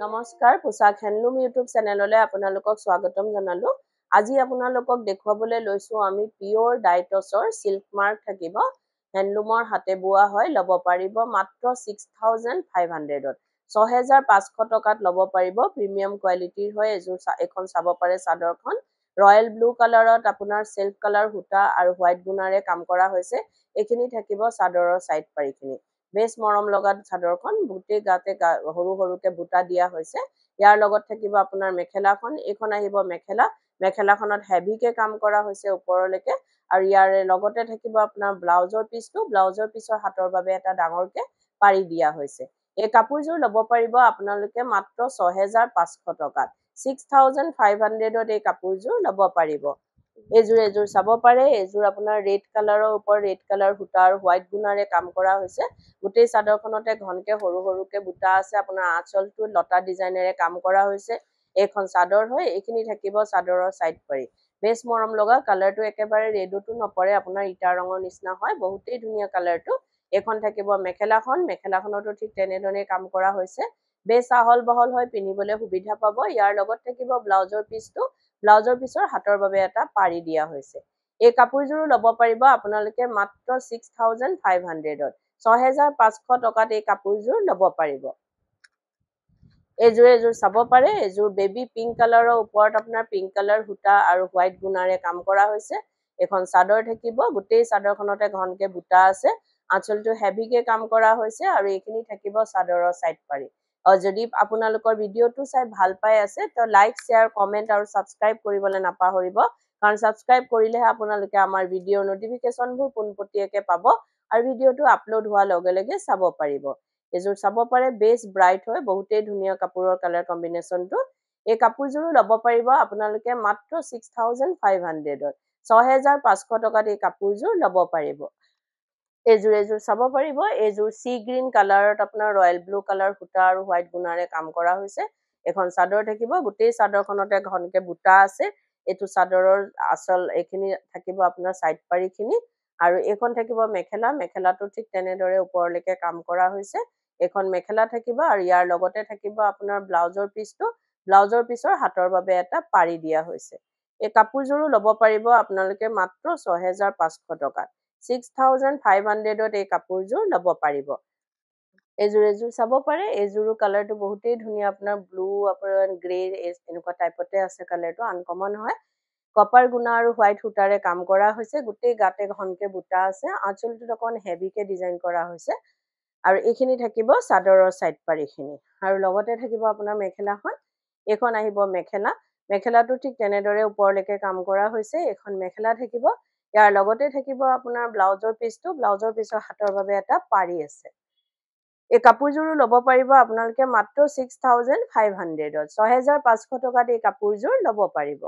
নমস্কাৰ পোছাক handloom YouTube চেনেললৈ আপোনালোকক স্বাগতম জনালো। আজি আপোনালোকক দেখুৱাবলৈ লৈছো আমি পিয়ৰ ডাইটছৰ চিল্ক মাৰ্ক থাকিব হেণ্ডলুমৰ হাতে বোৱা হয় ল'ব পাৰিব মাত্ৰ 6500ত 6500 টকাত ল'ব পাৰিব প্ৰিমিয়াম কোৱালিটিৰ হয় এযোৰ এখন চাব পাৰে চাদৰখন ৰয়েল ব্লু কালাৰত আপোনাৰ চিল্ক কালাৰ সূতা আৰু হোৱাইট গুণাৰে কাম কৰা হৈছে এইখিনি থাকিব চাদৰৰ সাইড পাৰিখিনি বেছ মৰম লগা চাদৰখন গোটেই গাতে সৰু সৰুকে বুটা দিয়া হৈছে ইয়াৰ লগত থাকিব আপোনাৰ মেখেলাখন এইখন আহিব মেখেলাখনত হেভিকে কাম কৰা হৈছে ওপৰলৈকে আৰু ইয়াৰে লগতে থাকিব আপোনাৰ ব্লাউজৰ পিছৰ হাতৰ বাবে এটা ডাঙৰকে পাৰি দিয়া হৈছে এই কাপোৰযোৰ ল'ব পাৰিব আপোনালোকে মাত্ৰ 6500 টকাত 6500ত এই কাপোৰযোৰ ল'ব পাৰিব এযোৰ চাব পাৰে এযোৰ আপোনাৰ ৰেড কালাৰৰ ওপৰত ৰেড কালাৰ সূতা আৰু হোৱাইট গুণাৰে কাম কৰা হৈছে গোটেই চাদৰখনতে ঘনকে সৰু সৰুকে বুটা আছে আপোনাৰ আঁচলটো লতা ডিজাইনেৰে কাম কৰা হৈছে এইখন চাদৰ হয় এইখিনি থাকিব চাদৰৰ সাইড পাৰি বেছ মৰম লগা কালাৰটো একেবাৰে ৰেডতো নপৰে আপোনাৰ ইটা ৰঙৰ নিচিনা হয় বহুতেই ধুনীয়া কালাৰটো এখন থাকিব মেখেলাখনতো ঠিক তেনেধৰণে কাম কৰা হৈছে বেছ আহল বহল হয় পিন্ধিবলৈ সুবিধা পাব ইয়াৰ লগত থাকিব ব্লাউজৰ পিছৰ হাতৰ বাবে এটা পাৰি দিয়া হৈছে এই কাপোৰযোৰ ল'ব পাৰিব আপোনালোকে মাত্ৰ 6500ত 6500 টকাত এই কাপোৰযোৰ ল'ব পাৰিব এযোৰ চাব পাৰে এযোৰ বেবী পিংক কালাৰৰ ওপৰত আপোনাৰ পিংক কালাৰ সূতা আৰু হোৱাইট গুণাৰে কাম কৰা হৈছে এখন চাদৰ থাকিব গোটেই চাদৰখনতে ঘনকে বুটা আছে আঁচলটো হেভিকে কাম কৰা হৈছে আৰু এইখিনি থাকিব চাদৰৰ সাইড পাৰি যদি আপোনালোকৰ ভিডিঅটো চাই ভাল পাই আছে তো লাইক শ্বেয়াৰ কমেন্ট আৰু সাবস্ক্ৰাইব কৰিবলৈ নাপাহৰিব কাৰণ সাবস্ক্ৰাইব কৰিলেহে আপোনালোকে আমাৰ ভিডিঅ'ৰ নটিফিকেশনবোৰ পোনপটীয়াকৈ পাব আৰু ভিডিঅ'টো আপলোড হোৱাৰ লগে লগে চাব পাৰিব এযোৰ চাব পাৰে বেছ ব্ৰাইট হয় বহুতেই ধুনীয়া কাপোৰৰ কালাৰ কম্বিনেশ্যনটো এই কাপোৰযোৰো ল'ব পাৰিব আপোনালোকে মাত্ৰ 6500ত 6500 টকাত এই কাপোৰযোৰ ল'ব পাৰিব এযোৰ চাব পাৰিব এযোৰ সি গ্ৰীণ কালাৰত আপোনাৰ ৰয়েল ব্লু কালাৰ সূতা আৰু হোৱাইট গুণাৰে কাম কৰা হৈছে এখন চাদৰ থাকিব গোটেই চাদৰখনতে ঘনকে বুটা আছে এইটো চাদৰৰ আঁচল এইখিনি থাকিব আপোনাৰ সাইড পাৰিখিনি আৰু এইখন থাকিব মেখেলাটো ঠিক তেনেদৰে ওপৰলৈকে কাম কৰা হৈছে এখন মেখেলা থাকিব আৰু ইয়াৰ লগতে থাকিব আপোনাৰ ব্লাউজৰ পিছৰ হাতৰ বাবে এটা পাৰি দিয়া হৈছে এই কাপোৰযোৰো ল'ব পাৰিব আপোনালোকে মাত্ৰ 6500 টকাত 6500ত এই কাপোৰযোৰ ল'ব পাৰিব এযোৰ চাব পাৰে এযোৰো কালাৰটো বহুতেই ধুনীয়া আপোনাৰ ব্লু আপোনাৰ গ্ৰে এনেকুৱা টাইপতে আছে কালাৰটো আনকমন হয় কপাৰ গুণা আৰু হোৱাইট সূতাৰে কাম কৰা হৈছে গোটেই গাতে ঘনকে বুটা আছে আঁচলটোত অকণ হেভিকে ডিজাইন কৰা হৈছে আৰু এইখিনি থাকিব চাদৰৰ সাইড পাৰিখিনি আৰু লগতে থাকিব আপোনাৰ মেখেলাখন এইখন আহিব মেখেলাটো ঠিক তেনেদৰে ওপৰলৈকে কাম কৰা হৈছে এখন মেখেলা থাকিব ইয়াৰ লগতে থাকিব আপোনাৰ ব্লাউজৰ পিছৰ হাতৰ বাবে এটা পাৰি আছে এই কাপোৰযোৰো ল'ব পাৰিব আপোনালোকে মাত্ৰ 6500ত 6500 টকাত এই কাপোৰযোৰ ল'ব পাৰিব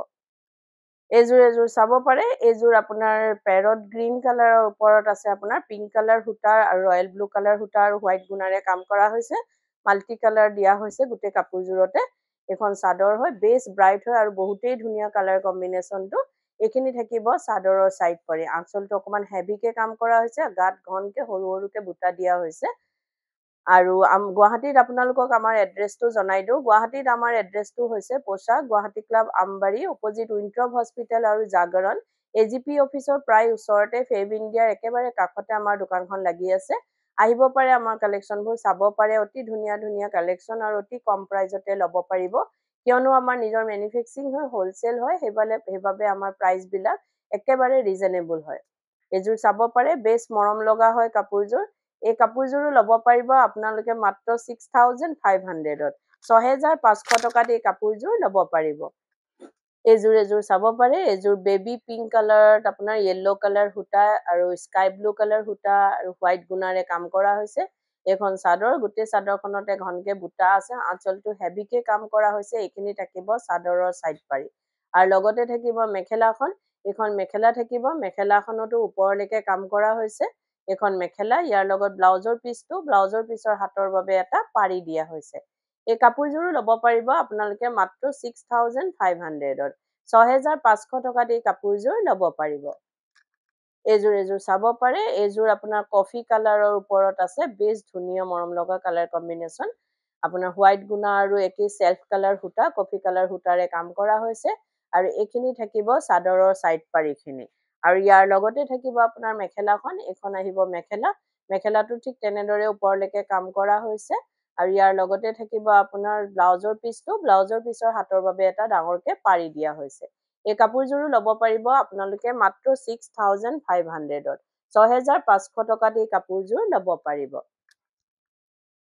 এযোৰ চাব পাৰে এযোৰ আপোনাৰ পেৰট গ্ৰীণ কালাৰৰ ওপৰত আছে আপোনাৰ পিংক কালাৰ সূতা আৰু ৰয়েল ব্লু কালাৰ সূতা আৰু হোৱাইট গুণাৰে কাম কৰা হৈছে মাল্টি কালাৰ দিয়া হৈছে গোটেই কাপোৰযোৰতে এখন চাদৰ হয় বেছ ব্ৰাইট হয় আৰু বহুতেই ধুনীয়া কালাৰ কম্বিনেশ্যনটো এইখিনি থাকিব চাদৰৰ সাইড পাৰি আঁচলটো অকমান হেভিকে কাম কৰা হৈছে গাত ঘনকে সৰু সৰুকে বুটা দিয়া হৈছে আৰু গুৱাহাটীত আপোনালোকক আমাৰ এড্ৰেছটো জনাই দিওঁ গুৱাহাটীত আমাৰ এড্ৰেছটো হৈছে পোছাক Guwahati club Ambari opposite Winthrop hospital আৰু জাগৰণ এজিপি অফিচৰ প্ৰায় ওচৰতে ফেব ইণ্ডিয়াৰ একেবাৰে কাষতে আমাৰ দোকানখন লাগি আছে আহিব পাৰে আমাৰ কালেকশ্যনবোৰ চাব পাৰে অতি ধুনীয়া ধুনীয়া কালেকশ্যন আৰু অতি কম প্ৰাইজতে ল'ব পাৰিব কিয়নো আমাৰ নিজৰ মেনুফেকচাৰিং হয় হোলচেল হয় সেইবাবে আমাৰ প্ৰাইচবিলাক একেবাৰে ৰিজনেবল হয় এযোৰ চাব পাৰে বেছ মৰম লগা হয় কাপোৰযোৰ এই কাপোৰযোৰো ল'ব পাৰিব আপোনালোকে মাত্ৰ 6500ত 6500 টকাত এই কাপোৰযোৰ ল'ব পাৰিব এযোৰ চাব পাৰে এযোৰ বেবী পিংক কালাৰত আপোনাৰ য়েল্লো কালাৰ সূতা আৰু স্কাই ব্লু কালাৰ সূতা আৰু হোৱাইট গুণাৰে কাম কৰা হৈছে এইখন চাদৰ গোটেই চাদৰখনতে ঘনকে বুটা আছে আঁচলটো হেভিকে কাম কৰা হৈছে এইখিনি থাকিব চাদৰৰ সাইড পাৰি আৰু লগতে থাকিব এইখন মেখেলা থাকিব মেখেলাখনতো ওপৰলৈকে কাম কৰা হৈছে এইখন মেখেলা ইয়াৰ লগত ব্লাউজৰ পিছৰ হাতৰ বাবে এটা পাৰি দিয়া হৈছে এই কাপোৰযোৰো ল'ব পাৰিব আপোনালোকে মাত্ৰ 6500ত 6500 টকাত এই কাপোৰযোৰ ল'ব পাৰিব এযোৰ চাব পাৰে এযোৰ আপোনাৰ কফি কালাৰৰ ওপৰত আছে বেছ ধুনীয়া মৰম লগা কালাৰ কম্বিনেশ্যন আপোনাৰ হোৱাইট গুণা আৰু একেই সেলফ কালাৰ সূতা কফি কালাৰ সূতাৰে কাম কৰা হৈছে আৰু এইখিনি থাকিব চাদৰৰ সাইড পাৰিখিনি আৰু ইয়াৰ লগতে থাকিব আপোনাৰ মেখেলাখন এখন আহিব মেখেলাটো ঠিক তেনেদৰে ওপৰলৈকে কাম কৰা হৈছে আৰু ইয়াৰ লগতে থাকিব আপোনাৰ ব্লাউজৰ পিছৰ হাতৰ বাবে এটা ডাঙৰকে পাৰি দিয়া হৈছে এই কাপোৰযোৰো ল'ব পাৰিব আপোনালোকে মাত্ৰ 6500ত 6500 টকাত এই কাপোৰযোৰ ল'ব পাৰিব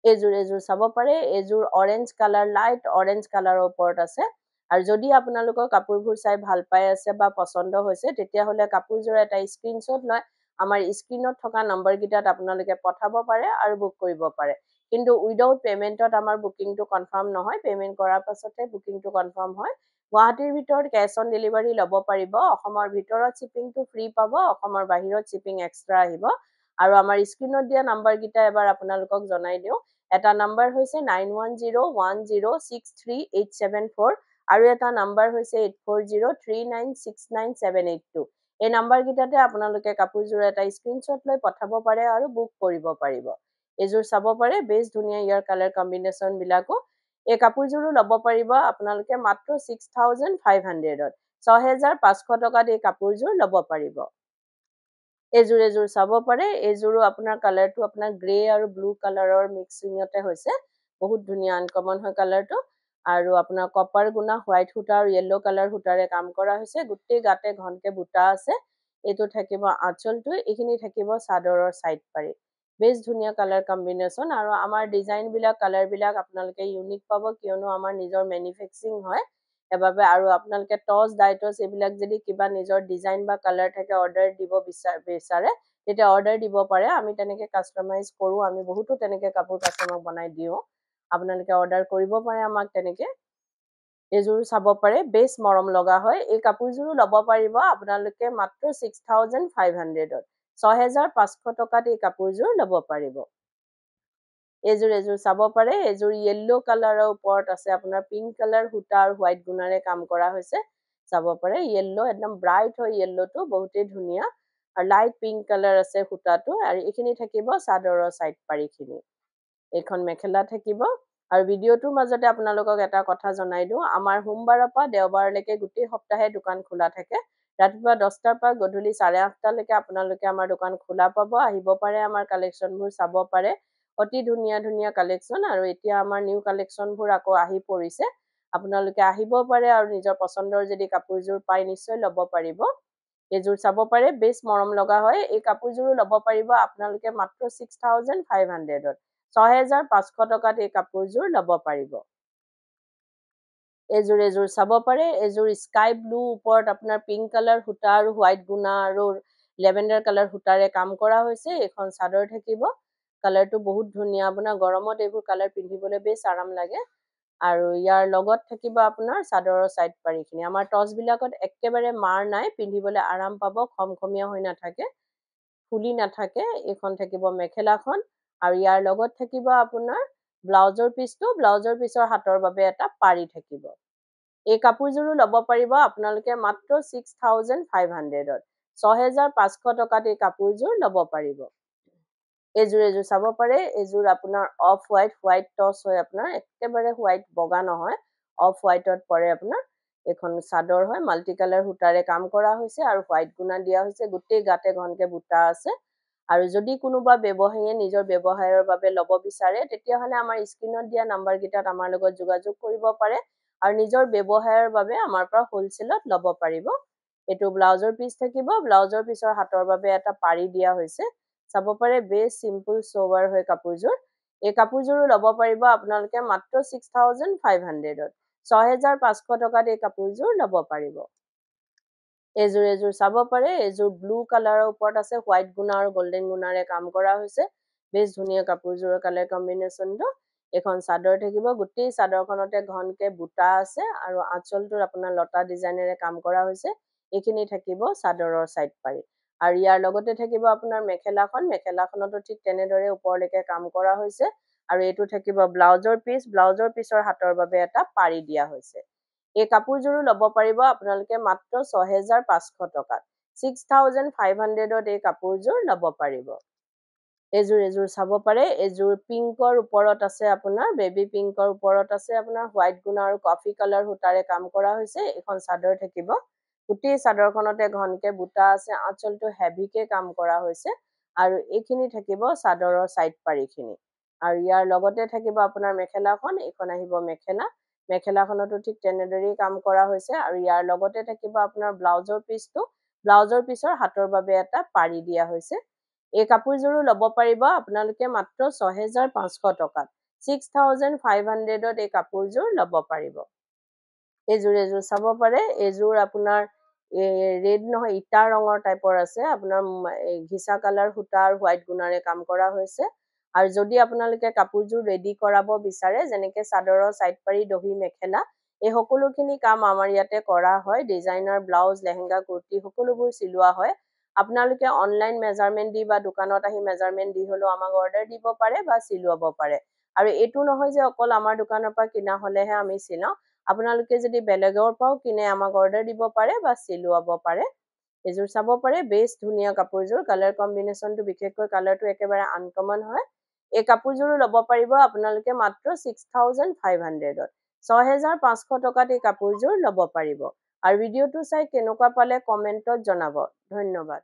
এযোৰ চাব পাৰে এযোৰ অৰেঞ্জ কালাৰ লাইট অৰেঞ্জ কালাৰৰ ওপৰত আছে আৰু যদি আপোনালোকৰ কাপোৰবোৰ চাই ভাল পাই আছে বা পছন্দ হৈছে তেতিয়াহলে কাপোৰযোৰ এটা স্ক্ৰীনশ্বট লৈ আমাৰ স্ক্ৰীনত থকা নম্বৰ কেইটাত আপোনালোকে পঠাব পাৰে আৰু বুক কৰিব পাৰে কিন্তু উইদাউট পেমেন্টত আমাৰ বুকিংটো কনফাৰ্ম নহয় পেমেন্ট কৰাৰ পাছতে বুকিংটো কনফাৰ্ম হয় গুৱাহাটীৰ ভিতৰত কেশ অন ডেলিভাৰী ল'ব পাৰিব অসমৰ ভিতৰত শিপিংটো ফ্ৰী পাব অসমৰ বাহিৰত শিপিং এক্সট্ৰা আহিব আৰু আমাৰ স্ক্ৰীনত দিয়া নম্বৰ কেইটা এবাৰ আপোনালোকক জনাই দিওঁ এটা নম্বৰ হৈছে 9101063874 আৰু এটা নম্বৰ হৈছে 8403969782 এই নম্বৰ কেইটাতে আপোনালোকে কাপোৰযোৰ এটা স্ক্ৰীনশ্বট লৈ পঠাব পাৰে আৰু বুক কৰিব পাৰিব এযোৰ চাব পাৰে বেছ ধুনীয়া ইয়াৰ কালাৰ কম্বিনেশ্যন বিলাকো এই কাপোৰযোৰো ল'ব পাৰিব আপোনালোকে মাত্ৰ 6500ত 6500 টকাত এই কাপোৰযোৰ ল'ব পাৰিব এযোৰ চাব পাৰে এযোৰো আপোনাৰ কালাৰটো আপোনাৰ গ্ৰে আৰু ব্লু কালাৰৰ মিক্সিঙতে হৈছে বহুত ধুনীয়া আনকমন হয় কালাৰটো আৰু আপোনাৰ কপাৰ গুণা হোৱাইট সূতা আৰু য়েল্লো কালাৰ সূতাৰে কাম কৰা হৈছে গোটেই গাতে ঘনকে বুটা আছে এইটো থাকিব আঁচলটো এইখিনি থাকিব চাদৰৰ সাইড পাৰি বেছ ধুনীয়া কালাৰ কম্বিনেশ্যন আৰু আমাৰ ডিজাইন বিলাক কালাৰ বিলাক আপোনালোকে ইউনিক পাব কিয়নো আমাৰ নিজৰ মেনুফেকচাৰিং হয় এবাবে আৰু আপোনালোকে টছ ডাইটছ এইবিলাক যদি কিবা নিজৰ ডিজাইন বা কালাৰ থাকে অৰ্ডাৰ দিব বিচাৰে তেতিয়া অৰ্ডাৰ দিব পাৰে আমি তেনেকে কাস্টমাইজ কৰো আমি বহুতো তেনেকে কাপোৰ কাস্টমাৰক বনাই দিও আপোনালোকে অৰ্ডাৰ কৰিব পাৰে আমাক তেনেকে এযোৰ চাব পাৰে বেছ মৰম লগা হয় এই কাপোৰযোৰো ল'ব পাৰিব আপোনালোকে মাত্ৰ 6500ত 6500 টকাত এই কাপোৰযোৰ ল'ব পাৰিব এযোৰ চাব পাৰে এযোৰ য়েল্লো কালাৰৰ ওপৰত আছে আপোনাৰ পিংক কালাৰ সূতা আৰু হোৱাইট গুণাৰে কাম কৰা হৈছে চাব পাৰে য়েল্লো একদম ব্ৰাইট হয় য়েল্লোটো বহুতেই ধুনীয়া আৰু লাইট পিংক কালাৰ আছে সূতাটো আৰু এইখিনি থাকিব চাদৰৰ সাইড পাৰিখিনি এইখন মেখেলা থাকিব আৰু ভিডিঅ'টোৰ মাজতে আপোনালোকক এটা কথা জনাই দিওঁ আমাৰ সোমবাৰৰ পৰা দেওবাৰলৈকে গোটেই সপ্তাহে দোকান খোলা থাকে ৰাতিপুৱা 10টাৰ পৰা গধূলি 8:30লৈকে আপোনালোকে আমাৰ দোকান খোলা পাব আহিব পাৰে আমাৰ কালেকশ্যনবোৰ চাব পাৰে অতি ধুনীয়া ধুনীয়া কালেকশ্যন আৰু এতিয়া আমাৰ নিউ কালেকশ্যনবোৰ আকৌ আহি পৰিছে আপোনালোকে আহিব পাৰে আৰু নিজৰ পছন্দৰ যদি কাপোৰযোৰ পাই নিশ্চয় ল'ব পাৰিব এযোৰ চাব পাৰে বেছ মৰম লগা হয় এই কাপোৰযোৰো ল'ব পাৰিব আপোনালোকে মাত্ৰ 6500ত 6500 টকাত এই কাপোৰযোৰ ল'ব পাৰিব এযোৰ চাব পাৰে এযোৰ স্কাই ব্লু ওপৰত আপোনাৰ পিংক কালাৰ সূতা আৰু হোৱাইট গুণা আৰু লেভেণ্ডাৰ কালাৰ সূতাৰে কাম কৰা হৈছে এখন চাদৰ থাকিব কালাৰটো বহুত ধুনীয়া আপোনাৰ গৰমত এইবোৰ কালাৰ পিন্ধিবলৈ বেছ আৰাম লাগে আৰু ইয়াৰ লগত থাকিব আপোনাৰ চাদৰৰ সাইড পাৰিখিনি আমাৰ টছ বিলাকত একেবাৰে মাৰ নাই পিন্ধিবলৈ আৰাম পাব খমখমীয়া হৈ নাথাকে ফুলি নাথাকে এইখন থাকিব মেখেলাখন আৰু ইয়াৰ লগত থাকিব আপোনাৰ ব্লাউজৰ পিছৰ হাতৰ বাবে এটা পাৰি থাকিব এই কাপোৰযোৰো ল'ব পাৰিব আপোনালোকে মাত্ৰ 6500ত 6500 টকাত এই কাপোৰযোৰ ল'ব পাৰিব এযোৰ চাব পাৰে এযোৰ আপোনাৰ অফ হোৱাইট টছ হয় আপোনাৰ একেবাৰে হোৱাইট বগা নহয় অফ হোৱাইটত পৰে আপোনাৰ এখন চাদৰ হয় মাল্টি কালাৰ সূতাৰে কাম কৰা হৈছে আৰু হোৱাইট গুণা দিয়া হৈছে গোটেই গাতে ঘনকে বুটা আছে আৰু যদি কোনোবা ব্যৱসায়ীয়ে নিজৰ ব্যৱসায়ৰ বাবে ল'ব বিচাৰে তেতিয়াহলে আমাৰ স্ক্ৰীনত দিয়া নম্বৰ কেইটাত আমাৰ লগত যোগাযোগ কৰিব পাৰে আৰু নিজৰ ব্যৱসায়ৰ বাবে আমাৰ পৰা হোলসেলত ল'ব পাৰিব এটো ব্লাউজৰ পিছ থাকিব ব্লাউজৰ পিছৰ হাতৰ বাবে এটা পাৰি দিয়া হৈছে চাব পাৰে বেছ সিম্পল সোৱাৰ হয় কাপোৰযোৰ এই কাপোৰযোৰো ল'ব পাৰিব আপোনালোকে মাত্ৰ 6500ত 6500 টকাত এই কাপোৰযোৰ ল'ব পাৰিব এযোৰ চাব পাৰে এযোৰ ব্লু কালাৰৰ ওপৰত আছে হোৱাইট গুণা আৰু গোল্ডেন গুণাৰে কাম কৰা হৈছে বেছ ধুনীয়া কাপোৰযোৰৰ কালাৰ কম্বিনেশ্যনটো এখন চাদৰ থাকিব গোটেই চাদৰখনতে ঘনকে বুটা আছে আৰু আঁচলটোৰ আপোনাৰ লতা ডিজাইনেৰে কাম কৰা হৈছে এইখিনি থাকিব চাদৰৰ সাইড পাৰি আৰু ইয়াৰ লগতে থাকিব আপোনাৰ মেখেলাখনতো ঠিক তেনেদৰে ওপৰলৈকে কাম কৰা হৈছে আৰু এইটো থাকিব ব্লাউজৰ পিছৰ হাতৰ বাবে এটা পাৰি দিয়া হৈছে এই কাপোৰযোৰো ল'ব পাৰিব আপোনালোকে মাত্ৰ 6500 টকাত 6500ত এই কাপোৰযোৰ ল'ব পাৰিব এযোৰ চাব পাৰে। এযোৰ পিংকৰ ওপৰত আছে আপোনাৰ, বেবী পিংকৰ ওপৰত আছে আপোনাৰ হোৱাইট গুণা আৰু কফি কালাৰ সূতাৰে কাম কৰা হৈছে। এইখন চাদৰ থাকিব। গোটেই চাদৰখনতে ঘনকে বুটা আছে, আঁচলটো হেভিকে কাম কৰা হৈছে আৰু এইখিনি থাকিব চাদৰৰ চাইড পাৰিখিনি। আৰু ইয়াৰ লগতে থাকিব আপোনাৰ মেখেলাখন, এইখন আহিব মেখেলা। মেখেলাখনতো ঠিক তেনেদৰেই কাম কৰা হৈছে আৰু ইয়াৰ লগতে থাকিব আপোনাৰ ব্লাউজৰ পিচটো। ব্লাউজৰ পিচৰ হাতৰ বাবে এটা পাৰি দিয়া হৈছে। এই কাপোৰযোৰো ল'ব পাৰিব আপোনালোকে মাত্ৰ 6,500 টকাত। 6,500ত এই কাপোৰযোৰ ল'ব পাৰিব। এযোৰ চাব পাৰে। এযোৰ আপোনাৰ ৰেড নহয়, ইটা ৰঙৰ টাইপৰ আছে। আপোনাৰ ঘিচা কালাৰ সূতা আৰু হোৱাইট গুণাৰে কাম কৰা হৈছে। আৰু যদি আপোনালোকে কাপোৰযোৰ ৰেডি কৰাব বিচাৰে, যেনেকে চাদৰৰ চাইড পাৰি, দহি, মেখেলা, এই সকলোখিনি কাম আমাৰ ইয়াতে কৰা হয়। ডিজাইনাৰ ব্লাউজ, লেহেংগা, কুৰ্তি সকলোবোৰ চিলোৱা হয়। আপোনালোকে অনলাইন মেজাৰমেণ্ট দি বা দোকানত আহি মেজাৰমেণ্ট দি হ'লেও আমাক অৰ্ডাৰ দিব পাৰে বা চিলোৱাব পাৰে। আৰু এইটো নহয় যে অকল আমাৰ দোকানৰ পৰা কিনা হ'লেহে আমি চিলাওঁ। আপোনালোকে যদি বেলেগৰ পৰাও কিনে আমাক অৰ্ডাৰ দিব পাৰে বা চিলোৱাব পাৰে। এযোৰ চাব পাৰে, বেছ ধুনীয়া কাপোৰযোৰ। কালাৰ কম্বিনেশ্যনটো, বিশেষকৈ কালাৰটো একেবাৰে আনকমন হয়। এই কাপোৰযোৰো ল'ব পাৰিব আপোনালোকে মাত্ৰ 6,500ত। 6,500 টকাত এই কাপোৰযোৰ ল'ব পাৰিব। আৰু ভিডিঅ'টো চাই কেনেকুৱা পালে কমেণ্টত জনাব। ধন্যবাদ।